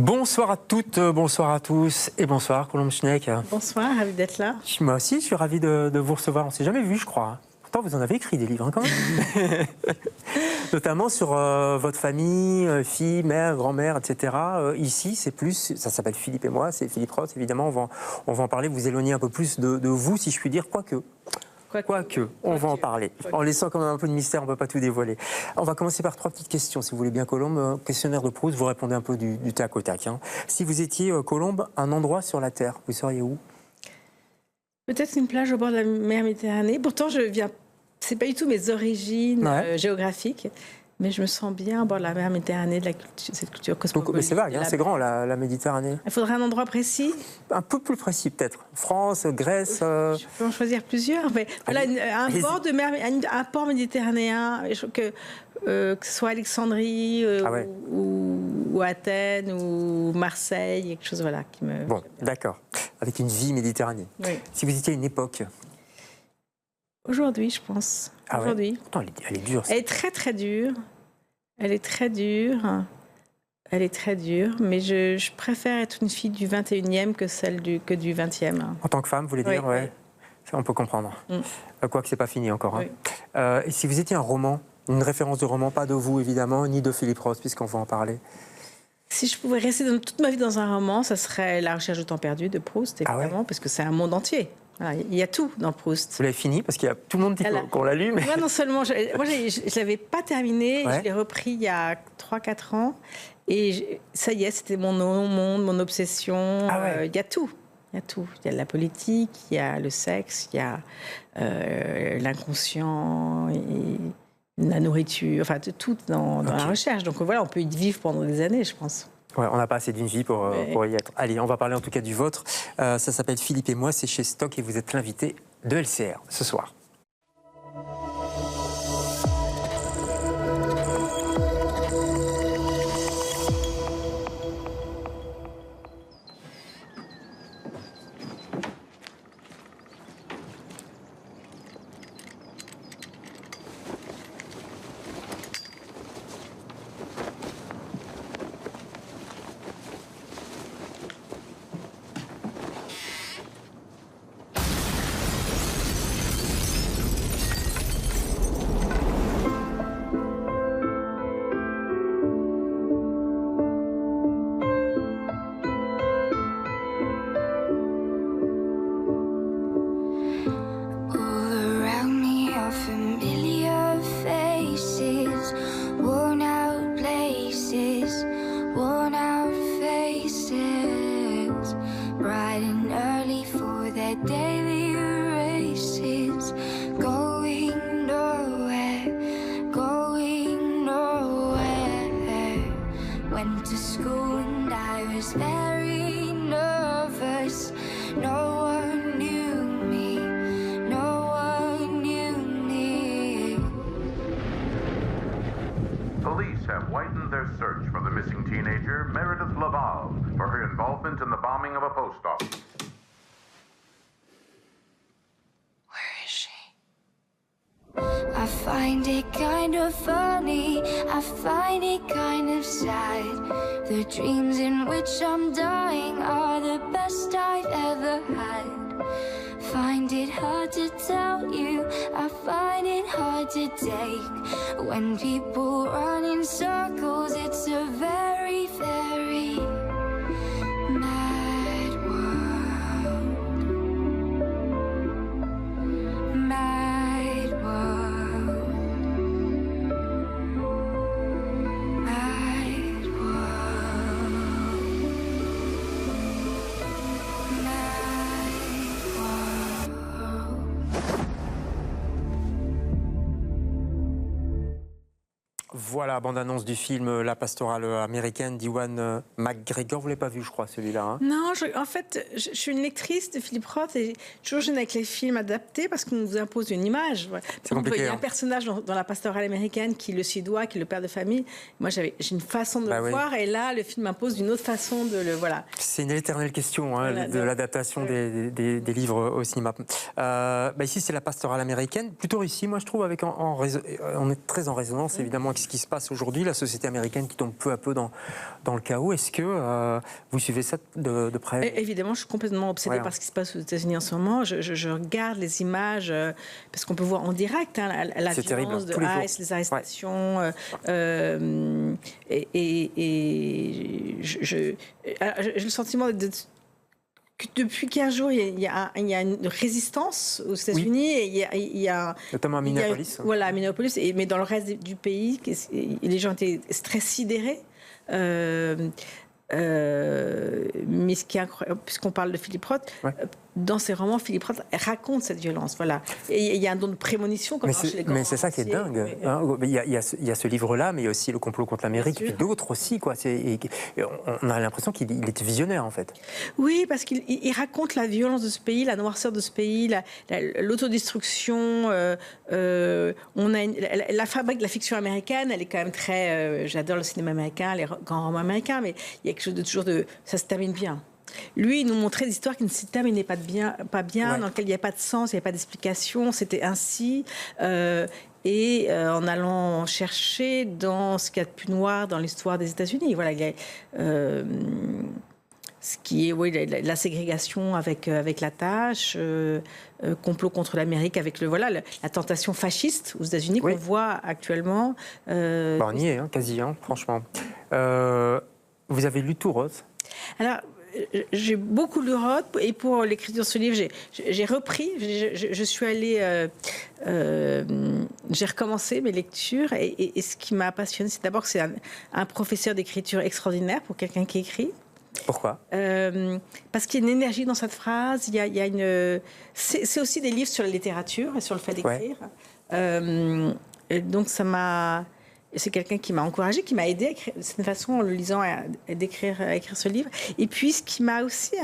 Bonsoir à toutes, bonsoir à tous et bonsoir Colombe Schneck. Bonsoir, ravi d'être là. Moi aussi, je suis ravi de vous recevoir. On ne s'est jamais vu, je crois. Pourtant, vous en avez écrit des livres, quand même. Notamment sur votre famille, fille, mère, grand-mère, etc. Ici, c'est plus, ça s'appelle Philippe et moi, c'est Philippe Roth, évidemment. On va en parler, vous éloigner un peu plus de vous, si je puis dire, quoique, on va en parler. En laissant quand même un peu de mystère, on ne peut pas tout dévoiler. On va commencer par 3 petites questions, si vous voulez bien, Colombe. Questionnaire de Proust, vous répondez un peu du tac au tac. Hein. Si vous étiez, Colombe, un endroit sur la Terre, vous seriez où? Peut-être une plage au bord de la mer Méditerranée. Pourtant, je viens, c'est pas du tout mes origines géographiques, mais je me sens bien au bord de la mer Méditerranée, de la culture, cette culture cosmopolite. Mais c'est vague, hein, c'est grand, la Méditerranée. Il faudrait un endroit précis? Un peu plus précis, peut-être. France, Grèce... Je peux en choisir plusieurs, mais voilà, un bord de mer, un port méditerranéen, que ce soit Alexandrie ou Athènes ou Marseille, quelque chose voilà, qui me... Bon, d'accord. Avec une vie méditerranéenne. Oui. Si vous étiez à une époque... Aujourd'hui, je pense. Aujourd'hui. Ouais. Pourtant, elle est dure. Elle est très, très dure. Elle est très dure. Elle est très dure. Mais je préfère être une fille du 21e que du 20e. En tant que femme, vous voulez dire? Oui. Ça, on peut comprendre. Quoique, c'est pas fini encore. Oui. Hein. Et si vous étiez un roman, une référence de roman, pas de vous, évidemment, ni de Philippe Roth, puisqu'on va en parler. Si je pouvais rester toute ma vie dans un roman, ça serait La recherche du temps perdu de Proust, évidemment, parce que c'est un monde entier. Voilà, il y a tout dans Proust. Vous l'avez fini parce qu'il y a tout le monde dit qu'on l'a lu. Mais... Moi, non seulement, je ne l'avais pas terminé, je l'ai repris il y a 3-4 ans. Et ça y est, c'était mon monde, mon obsession. Il y a tout. Il y a tout. Il y a la politique, il y a le sexe, il y a l'inconscient, la nourriture, enfin tout dans la recherche. Donc voilà, on peut y vivre pendant des années, je pense. Ouais, on n'a pas assez d'une vie pour y être. Allez, on va parler en tout cas du vôtre. Ça s'appelle Philippe et moi, c'est chez Stock et vous êtes l'invité de LCR ce soir. I find it kind of funny, I find it kind of sad. The dreams in which I'm dying are the best I've ever had. Find it hard to tell you, I find it hard to take. When people run in circles, it's a very, very mad world. Mad world. Mad world. Mad world. Voilà, bande-annonce du film La pastorale américaine d'Ewan McGregor. Vous ne l'avez pas vu, je crois, celui-là. Hein? Non, en fait, je suis une lectrice de Philippe Roth et toujours gêne avec les films adaptés parce qu'on vous impose une image. C'est compliqué. Il y a un personnage dans La pastorale américaine qui est le suédois, qui est le père de famille. Moi, j'ai une façon de le voir et là, le film impose une autre façon de le... Voilà. C'est une éternelle question hein, de l'adaptation des livres au cinéma. Ici, c'est La pastorale américaine. Plutôt réussi, moi, je trouve, avec on est très en résonance, évidemment, avec ce qui qui se passe aujourd'hui, la société américaine qui tombe peu à peu dans le chaos. Est-ce que vous suivez ça de près? Évidemment, je suis complètement obsédée par ce qui se passe aux États-Unis en ce moment. Je regarde les images, parce qu'on peut voir en direct la violence de ICE, les arrestations. J'ai le sentiment que depuis 15 jours, il y a une résistance aux États-Unis. Et il y a, notamment à Minneapolis. Voilà, à Minneapolis. Mais dans le reste du pays, les gens étaient très sidérés. Mais ce qui est incroyable, puisqu'on parle de Philip Roth, dans ses romans, Philip Roth raconte cette violence. Voilà. Et il y a un don de prémonition. Comme mais c'est ça qui est dingue. Il y a ce livre-là, mais il y a aussi Le complot contre l'Amérique, et puis d'autres aussi. Quoi. On a l'impression qu'il était visionnaire, en fait. Oui, parce qu'il raconte la violence de ce pays, la noirceur de ce pays, l'autodestruction. On a la fabrique de la fiction américaine, elle est quand même très... j'adore le cinéma américain, les grands romans américains, mais il y a quelque chose de toujours de... Ça se termine bien. Lui, il nous montrait des histoires qui ne se terminaient pas bien, dans lesquelles il n'y avait pas de sens, il n'y avait pas d'explication, c'était ainsi. Et en allant chercher dans ce qu'il y a de plus noir dans l'histoire des États-Unis. Voilà, il y a, ce qui est la ségrégation avec la tâche, complot contre l'Amérique avec la tentation fasciste aux États-Unis qu'on voit actuellement. On y est, quasi, franchement. Vous avez lu tout, Roth? Alors, j'ai beaucoup lu Roth, et pour l'écriture de ce livre, j'ai repris, je suis allée, j'ai recommencé mes lectures, et ce qui m'a passionnée, c'est d'abord que c'est un professeur d'écriture extraordinaire pour quelqu'un qui écrit. Pourquoi? Parce qu'il y a une énergie dans cette phrase, c'est aussi des livres sur la littérature et sur le fait d'écrire. Donc ça m'a... C'est quelqu'un qui m'a encouragée, qui m'a aidée de cette façon, en le lisant, à écrire ce livre. Et puis, ce qui m'a aussi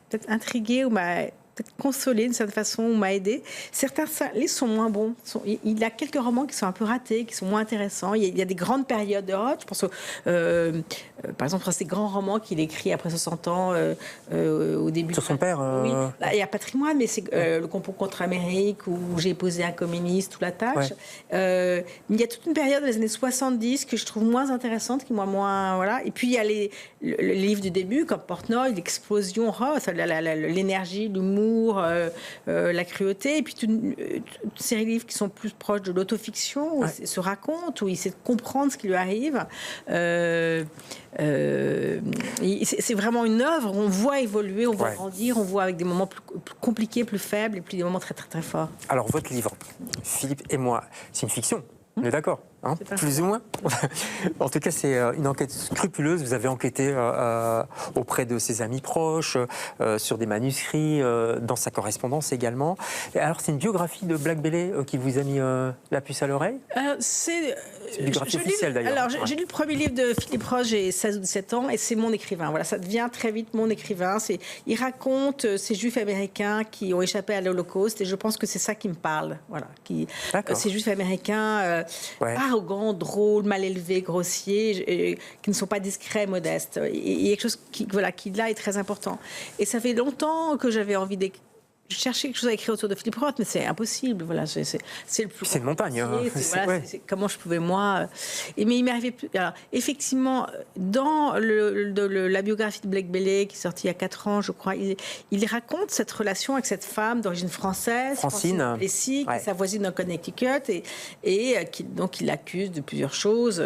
peut-être intriguée ou m'a peut-être consolée d'une certaine façon, ou m'a aidée, certains livres sont moins bons. Il y a quelques romans qui sont un peu ratés, qui sont moins intéressants. Il y a des grandes périodes de Roth. Je pense par exemple, ces grands romans qu'il écrit après 60 ans, au début... Sur son père Oui, là, il y a Patrimoine, mais c'est Le complot contre l'Amérique, où j'ai posé un communiste, ou La tâche. Mais il y a toute une période des années 70 que je trouve moins intéressante, qui moins... Voilà. Et puis, il y a les livres du début, comme Portnoy, l'explosion Roth, l'énergie, l'humour, la cruauté, et puis toute une série de livres qui sont plus proches de l'autofiction, où il se raconte, où il essaie de comprendre ce qui lui arrive. C'est vraiment une œuvre où on voit évoluer, on voit grandir, on voit avec des moments plus compliqués, plus faibles, et puis des moments très très très forts. Alors votre livre, Philippe et moi, c'est une fiction, on est d'accord, plus ou moins. En tout cas, c'est une enquête scrupuleuse. Vous avez enquêté auprès de ses amis proches, sur des manuscrits, dans sa correspondance également. Et alors, c'est une biographie de Black Bailey qui vous a mis la puce à l'oreille? C'est une biographie officielle, d'ailleurs. Alors, j'ai lu le premier livre de Philip Roth, j'ai 16 ou 17 ans, et c'est mon écrivain. Voilà, ça devient très vite mon écrivain. Il raconte ces Juifs américains qui ont échappé à l'Holocauste, et je pense que c'est ça qui me parle. Voilà, ces Juifs américains arrogants, drôles, mal élevés, grossiers, qui ne sont pas discrets, modestes. Il y a quelque chose qui là est très important. Et ça fait longtemps que j'avais envie d'écrire. Je cherchais quelque chose à écrire autour de Philip Roth, mais c'est impossible. Voilà, c'est le plus. C'est une montagne. Comment je pouvais moi. Mais il m'est arrivé. Alors, effectivement, dans la biographie de Black Bailey, qui est sortie il y a 4 ans, je crois, il raconte cette relation avec cette femme d'origine française, Francine Plessis, qui est sa voisine dans Connecticut, et donc il l'accuse de plusieurs choses,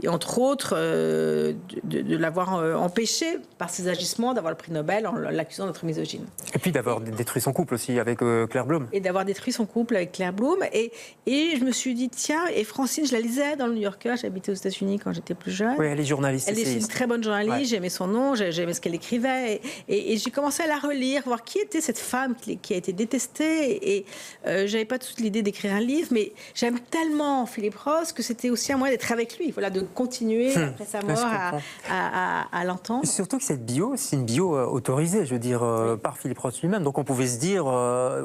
et entre autres de l'avoir empêché par ses agissements d'avoir le prix Nobel en l'accusant d'être misogyne. Et puis d'avoir détruit son couple aussi avec Claire Bloom. Et d'avoir détruit son couple avec Claire Bloom. Et je me suis dit, tiens, et Francine, je la lisais dans le New Yorker, j'habitais aux États-Unis quand j'étais plus jeune. Oui, elle est journaliste. Elle est une très bonne journaliste, j'aimais son nom, j'aimais ce qu'elle écrivait. Et j'ai commencé à la relire, voir qui était cette femme qui a été détestée. Et j'avais pas toute l'idée d'écrire un livre, mais j'aime tellement Philip Roth que c'était aussi un moyen d'être avec lui, voilà, de continuer après sa mort à l'entendre. Surtout que cette bio, c'est une bio autorisée, je veux dire, par Philip Roth lui-même. Donc on pouvait pouvait se dire,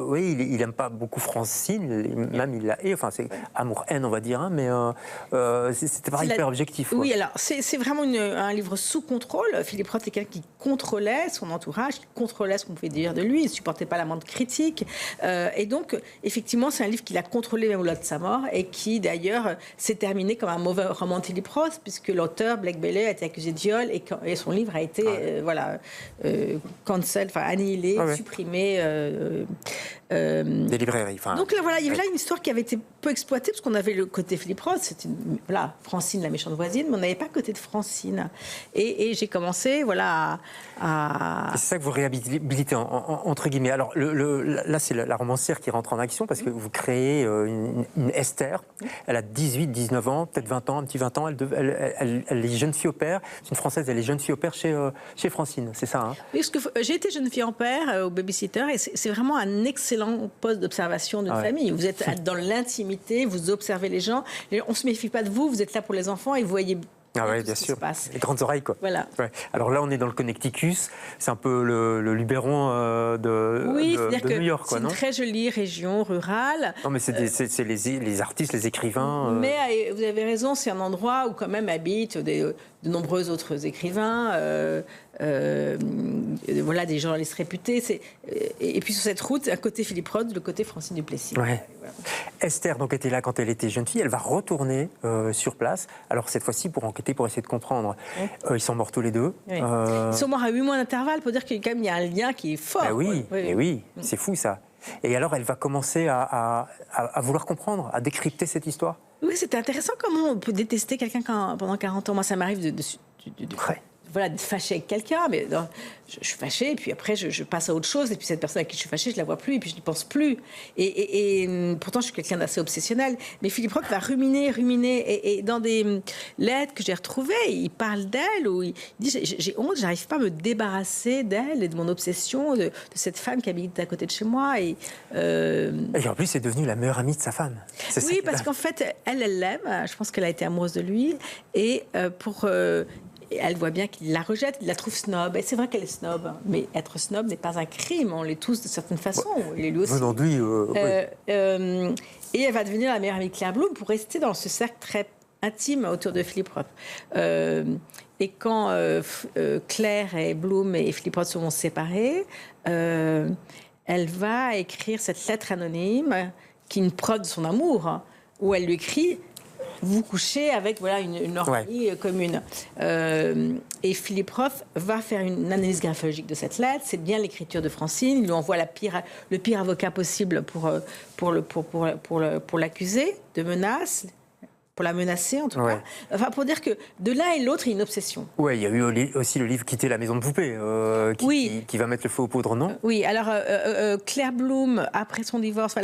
oui, il n'aime pas beaucoup Francine, même il la hait, enfin c'est amour-haine on va dire, hein, mais c'était pas hyper objectif. Quoi. Oui, alors c'est vraiment un livre sous contrôle. Philippe Roth est quelqu'un qui contrôlait son entourage, qui contrôlait ce qu'on pouvait dire de lui, il ne supportait pas la moindre critique. Et donc, effectivement, c'est un livre qu'il a contrôlé même au-delà de sa mort et qui, d'ailleurs, s'est terminé comme un mauvais roman de Philippe Roth, puisque l'auteur, Blake Bailey, a été accusé de viol et son livre a été cancel, enfin annihilé, supprimé. Des librairies. Donc là, voilà, il y avait là une histoire qui avait été peu exploitée, parce qu'on avait le côté Philippe Roth, c'était Francine, la méchante voisine, mais on n'avait pas le côté de Francine. Et j'ai commencé, à... C'est ça que vous réhabilitez, entre guillemets. Alors là, c'est la romancière qui rentre en action, parce que vous créez une Esther. Elle a 18, 19 ans, peut-être 20 ans, un petit 20 ans. Elle est jeune fille au père. C'est une Française, elle est jeune fille au père chez Francine, c'est ça, hein? Oui, parce que j'ai été jeune fille en père au babysitter, et c'est vraiment un excellent poste d'observation d'une famille. Vous êtes dans l'intimité, vous observez les gens. On ne se méfie pas de vous, vous êtes là pour les enfants et vous voyez... Ah oui, bien sûr. Les grandes oreilles, quoi. Voilà. Ouais. Alors là, on est dans le Connecticut. C'est un peu le Luberon de New York, quoi, non? C'est une très jolie région rurale. Non, mais c'est les artistes, les écrivains. Mais vous avez raison, c'est un endroit où quand même habitent de nombreux autres écrivains, des journalistes réputés. Et puis sur cette route, à côté Philippe Roth, le côté Francine Duplessis. Ouais. Voilà. Esther donc était là quand elle était jeune fille. Elle va retourner sur place. Alors cette fois-ci pour enquêter, pour essayer de comprendre. Ils sont morts tous les deux. Oui. Ils sont morts à 8 mois d'intervalle pour dire qu'il y a un lien qui est fort. Oui, c'est fou ça. Et alors elle va commencer à vouloir comprendre, à décrypter cette histoire. Oui, c'était intéressant comment on peut détester quelqu'un pendant 40 ans. Moi, ça m'arrive de fâcher avec quelqu'un, mais non, je suis fâchée, et puis après, je passe à autre chose, et puis cette personne avec qui je suis fâchée, je la vois plus, et puis je n'y pense plus. Et pourtant, je suis quelqu'un d'assez obsessionnel. Mais Philippe Roth va ruminer, et dans des lettres que j'ai retrouvées, il parle d'elle, où il dit « J'ai honte, j'arrive pas à me débarrasser d'elle et de mon obsession, de cette femme qui habite à côté de chez moi. » Et en plus, c'est devenu la meilleure amie de sa femme. Oui, parce qu'en fait, elle l'aime, je pense qu'elle a été amoureuse de lui, et elle voit bien qu'il la rejette, il la trouve snob. Et c'est vrai qu'elle est snob, mais être snob n'est pas un crime. On l'est tous de certaines façons. Il est lui aussi. Aujourd'hui, et elle va devenir la meilleure amie de Claire Bloom pour rester dans ce cercle très intime autour de Philippe Roth. Et quand Claire et Bloom et Philippe Roth se vont séparer, elle va écrire cette lettre anonyme qui est une preuve de son amour, où elle lui écrit « Vous couchez avec une orgie commune. » Et Philippe Roth va faire une analyse graphologique de cette lettre. C'est bien l'écriture de Francine. Il lui envoie le pire avocat possible pour l'accuser de menaces, pour la menacer en tout cas. Enfin, pour dire que de l'un et l'autre, il y a une obsession. Oui, il y a eu aussi le livre Quitter la maison de poupée, qui va mettre le feu aux poudres, non? Oui, alors Claire Bloom, après son divorce,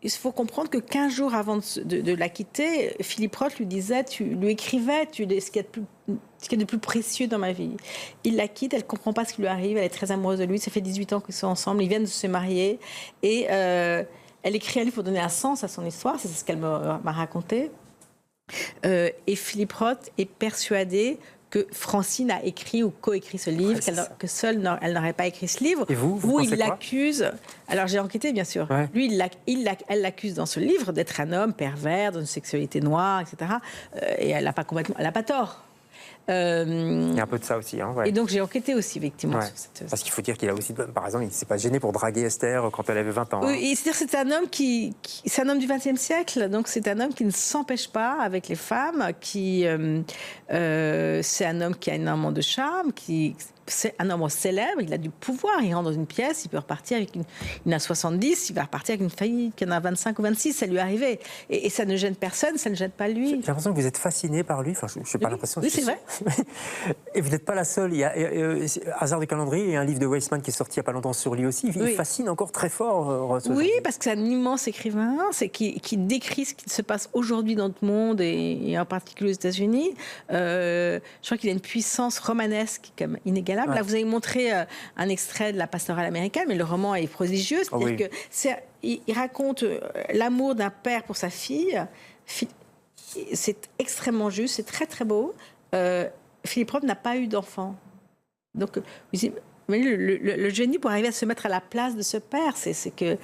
il faut comprendre que 15 jours avant de la quitter, Philippe Roth lui disait, lui écrivait, ce qu'il y a de plus précieux dans ma vie. Il la quitte, elle ne comprend pas ce qui lui arrive, elle est très amoureuse de lui, ça fait 18 ans qu'ils sont ensemble, ils viennent de se marier, et elle écrit un livre pour donner un sens à son histoire, c'est ce qu'elle m'a raconté. Et Philippe Roth est persuadé que Francine a écrit ou coécrit ce livre, que seule elle n'aurait pas écrit ce livre. Et vous il l'accuse. Alors j'ai enquêté, bien sûr. Lui, elle l'accuse dans ce livre d'être un homme pervers, d'une sexualité noire, etc. Et elle n'a pas tort. Il y a un peu de ça aussi. Et donc j'ai enquêté aussi, effectivement. Sur cette... Parce qu'il faut dire qu'il a aussi, par exemple, il ne s'est pas gêné pour draguer Esther quand elle avait 20 ans. Oui, c'est-à-dire c'est un homme c'est un homme du XXe siècle, donc c'est un homme qui ne s'empêche pas avec les femmes, c'est un homme qui a énormément de charme, c'est un homme célèbre, il a du pouvoir, il rentre dans une pièce, il peut repartir avec il en a 70, il va repartir avec une famille qui en a 25 ou 26, ça lui est arrivé. Et ça ne gêne personne, ça ne gêne pas lui. J'ai l'impression que vous êtes fasciné par lui, enfin je n'ai pas l'impression. Oui, c'est vrai. Et vous n'êtes pas la seule, il y a Hasard du calendrier et un livre de Weissman qui est sorti il n'y a pas longtemps sur lui aussi, il fascine encore très fort. Oui, parce que c'est un immense écrivain, qui décrit ce qui se passe aujourd'hui dans le monde et en particulier aux États-Unis. Je crois qu'il a une puissance romanesque comme inégalable. Là, vous avez montré un extrait de La pastorale américaine, mais le roman est prodigieux. C'est-à-dire qu'il raconte l'amour d'un père pour sa fille. C'est extrêmement juste, c'est très très beau. Philippe Roth n'a pas eu d'enfant. Donc, Mais le génie pour arriver à se mettre à la place de ce père, c'est que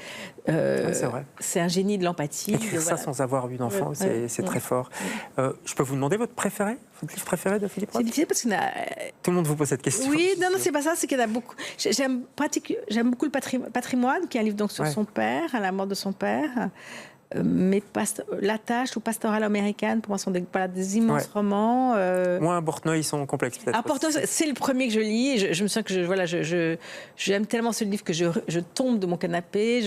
c'est un génie de l'empathie. Écrire ça sans avoir eu d'enfant, c'est très fort. Je peux vous demander votre livre préféré de Philippe Roth? C'est difficile parce que tout le monde vous pose cette question. Oui, non, c'est pas ça, c'est qu'il y en a beaucoup. J'aime beaucoup le patrimoine, qui est un livre donc sur son père, à la mort de son père. Mais La Tâche ou Pastorale américaine, pour moi, sont des immenses romans. Moi, Portnoy, ils sont complexes, peut-être. Portnoy, c'est le premier que je lis. Et je me sens que j'aime tellement ce livre que je tombe de mon canapé.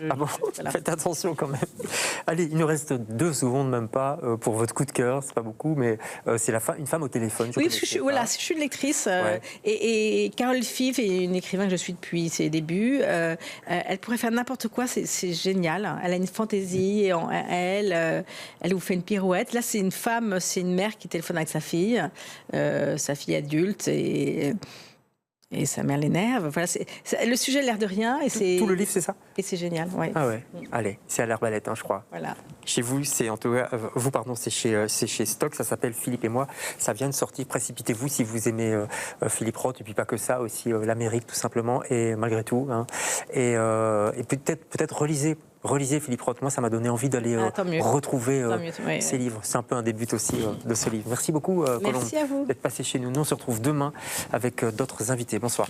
Ah bon, faites attention quand même. Allez, il nous reste 2 secondes, même pas, pour votre coup de cœur. C'est pas beaucoup, mais c'est une femme au téléphone. Oui, parce que je suis une lectrice. Et Carole Five est une écrivain que je suis depuis ses débuts. Elle pourrait faire n'importe quoi, c'est génial. Elle a une fantaisie en elle vous fait une pirouette. Là, c'est une femme, c'est une mère qui téléphone avec sa fille adulte, et sa mère l'énerve. Voilà, le sujet a l'air de rien. Et tout le livre, c'est ça? Et c'est génial, oui. Ah ouais, allez, c'est à l'Arbalète, je crois. Voilà. Chez vous, c'est c'est chez Stock, ça s'appelle Philippe et moi. Ça vient de sortir, précipitez-vous si vous aimez Philippe Roth, et puis pas que ça, aussi l'Amérique, tout simplement, et malgré tout. Et peut-être relisez Philippe Roth. Moi, ça m'a donné envie d'aller retrouver ces livres. C'est un peu un début aussi de ce livre. Merci beaucoup, Colombe, Merci à vous d'être passé chez nous. Nous, on se retrouve demain avec d'autres invités. Bonsoir.